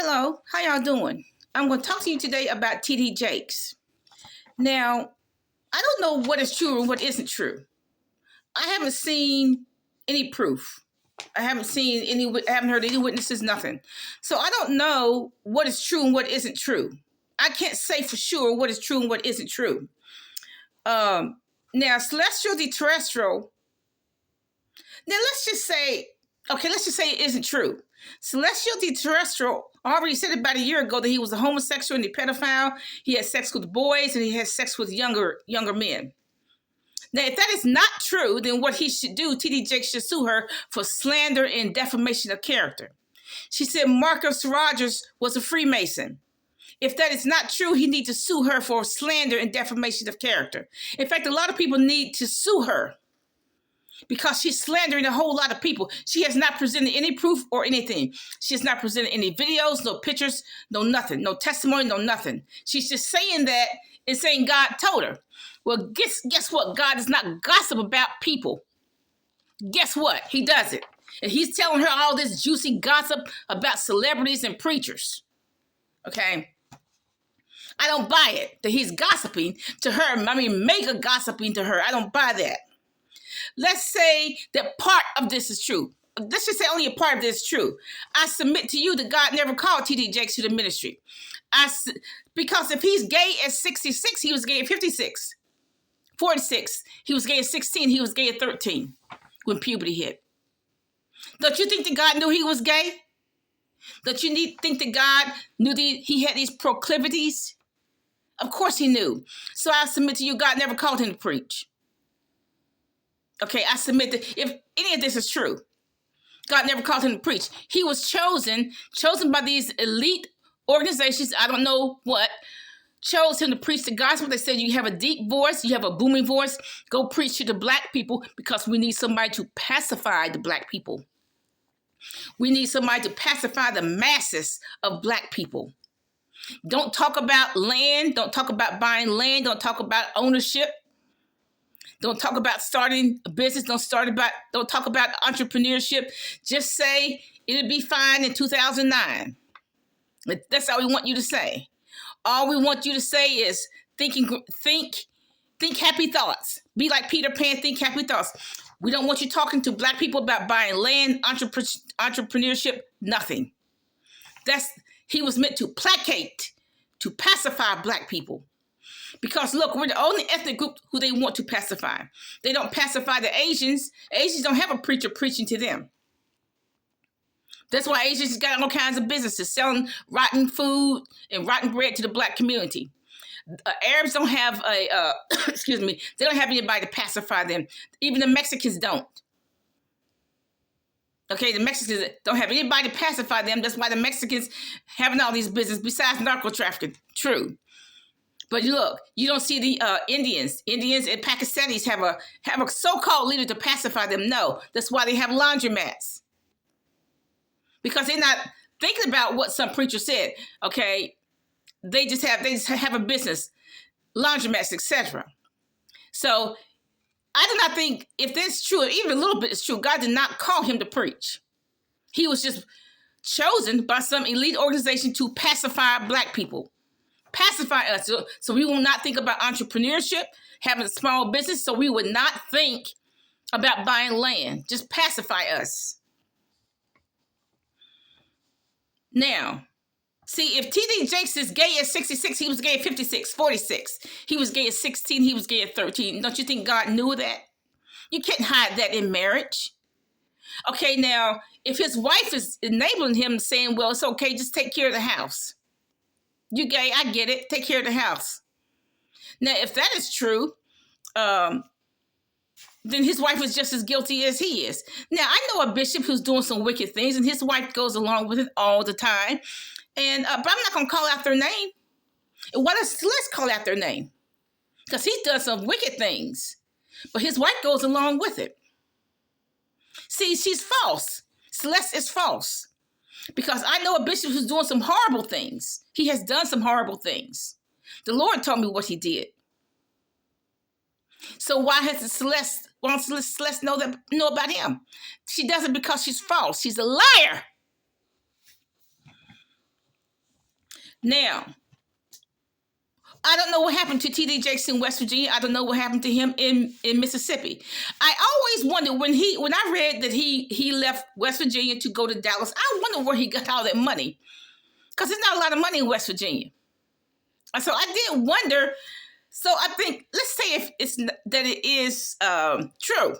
Hello, how y'all doing? I'm going to talk to you today about TD Jakes. Now, I don't know what is true and what isn't true. I haven't seen any proof. I haven't heard any witnesses, nothing. So I don't know what is true and what isn't true. I can't say for sure what is true and what isn't true. Now, celestial de terrestrial, now let's just say it isn't true. Celestial de terrestrial already said about a year ago that he was a homosexual and a pedophile. He had sex with boys and he had sex with younger men. Now, if that is not true, then what he should do, TD Jakes should sue her for slander and defamation of character. She said Marcus Rogers was a Freemason. If that is not true, he needs to sue her for slander and defamation of character. In fact, a lot of people need to sue her because she's slandering a whole lot of people. She has not presented any proof or anything. She has not presented any videos, no pictures, no nothing, no testimony, no nothing. She's just saying that and saying God told her. Well, guess what? God does not gossip about people. Guess what? He does it. And he's telling her all this juicy gossip about celebrities and preachers. Okay? I don't buy it that he's gossiping to her. I mean, mega gossiping to her. I don't buy that. Let's say that part of this is true. Let's just say only a part of this is true. I submit to you that God never called TD Jakes to the ministry. Because if he's gay at 66, he was gay at 56. 46, he was gay at 16, he was gay at 13 when puberty hit. Don't you think that God knew he was gay? Don't you think that God knew that he had these proclivities? Of course he knew. So I submit to you, God never called him to preach. Okay, I submit that if any of this is true, God never called him to preach. He was chosen by these elite organizations, I don't know what, chose him to preach the gospel. They said, you have a deep voice, you have a booming voice, go preach to the black people because we need somebody to pacify the black people. We need somebody to pacify the masses of black people. Don't talk about land, don't talk about buying land, don't talk about ownership. Don't talk about starting a business. Don't talk about entrepreneurship. Just say it'll be fine in 2009. That's all we want you to say. All we want you to say is think happy thoughts. Be like Peter Pan, think happy thoughts. We don't want you talking to black people about buying land, entrepreneurship, nothing. He was meant to placate, to pacify black people. Because look, we're the only ethnic group who they want to pacify. They don't pacify the Asians. Asians don't have a preacher preaching to them. That's why Asians got all kinds of businesses selling rotten food and rotten bread to the black community. Arabs don't have excuse me, they don't have anybody to pacify them. Even the Mexicans don't. Okay, the Mexicans don't have anybody to pacify them. That's why the Mexicans having all these businesses besides narco trafficking. True. But look, you don't see the Indians and Pakistanis have a so-called leader to pacify them. No, that's why they have laundromats. Because they're not thinking about what some preacher said. Okay, they just have a business, laundromats, etc. So I do not think if this is true, even a little bit is true, God did not call him to preach. He was just chosen by some elite organization to pacify black people. Pacify us so we will not think about entrepreneurship, having a small business, so we would not think about buying land. Just pacify us. Now, see, if TD Jakes is gay at 66, he was gay at 56, 46. He was gay at 16, he was gay at 13. Don't you think God knew that? You can't hide that in marriage. Okay, now, if his wife is enabling him saying, well, it's okay, just take care of the house. You gay, I get it. Take care of the house. Now, if that is true, then his wife is just as guilty as he is. Now, I know a bishop who's doing some wicked things, and his wife goes along with it all the time. And but I'm not going to call out their name. Let's call out their name. Because he's done some wicked things. But his wife goes along with it. See, she's false. Celeste is false. Because I know a bishop who's doing some horrible things. He has done some horrible things. The Lord told me what he did. So why does Celeste know about him? She does it because she's false. She's a liar. Now, I don't know what happened to T.D. Jakes in West Virginia. I don't know what happened to him in Mississippi. I always wondered when I read that he left West Virginia to go to Dallas, I wonder where he got all that money. Because there's not a lot of money in West Virginia. And so I did wonder. So I think, let's say if it is true,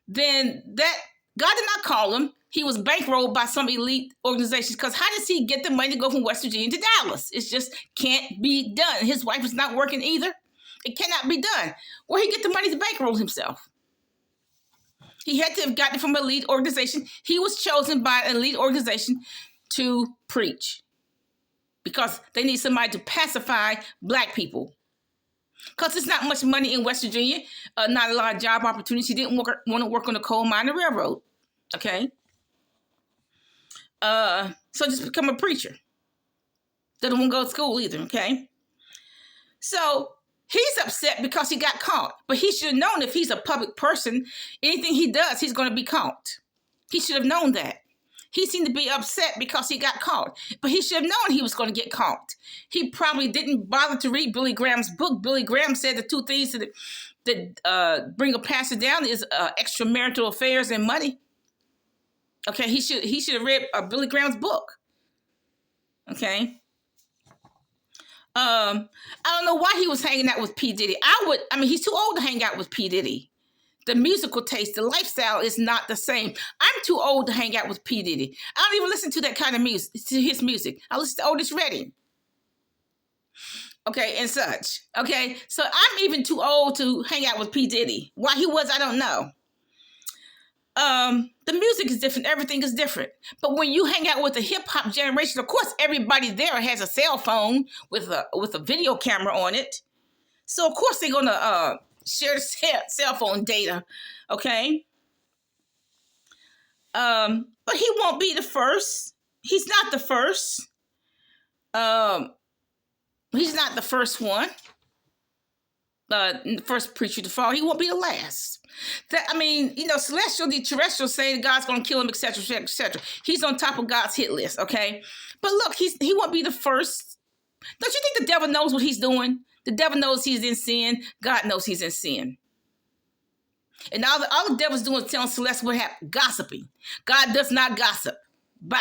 then that God did not call him. He was bankrolled by some elite organizations, because how does he get the money to go from West Virginia to Dallas? It just can't be done. His wife is not working either. It cannot be done. Where he get the money to bankroll himself? He had to have gotten it from an elite organization. He was chosen by an elite organization to preach, because they need somebody to pacify Black people. Because there's not much money in West Virginia, not a lot of job opportunities. He didn't want to work on the coal mine or railroad. Okay. So just become a preacher. Doesn't want to go to school either, okay? So he's upset because he got caught. But he should have known, if he's a public person, anything he does, he's going to be caught. He should have known that. He seemed to be upset because he got caught. But he should have known he was going to get caught. He probably didn't bother to read Billy Graham's book. Billy Graham said the two things that bring a pastor down is extramarital affairs and money. Okay, he should have read Billy Graham's book. Okay. I don't know why he was hanging out with P. Diddy. He's too old to hang out with P. Diddy. The musical taste, the lifestyle is not the same. I'm too old to hang out with P. Diddy. I don't even listen to that kind of music, to his music. I listen to Otis Redding. Okay, and such. Okay, so I'm even too old to hang out with P. Diddy. Why he was, I don't know. The music is different. Everything is different. But when you hang out with the hip hop generation, of course, everybody there has a cell phone with a video camera on it. So of course they're gonna share cell phone data. Okay. But he won't be the first. He's not the first. He's not the first one. The first preacher to fall. He won't be the last. Celestial, the terrestrial saying God's going to kill him, etc., etc. He's on top of God's hit list, okay? But look, he won't be the first. Don't you think the devil knows what he's doing? The devil knows he's in sin. God knows he's in sin. And all the devil's doing is telling Celeste what happened. Gossiping. God does not gossip. Bye.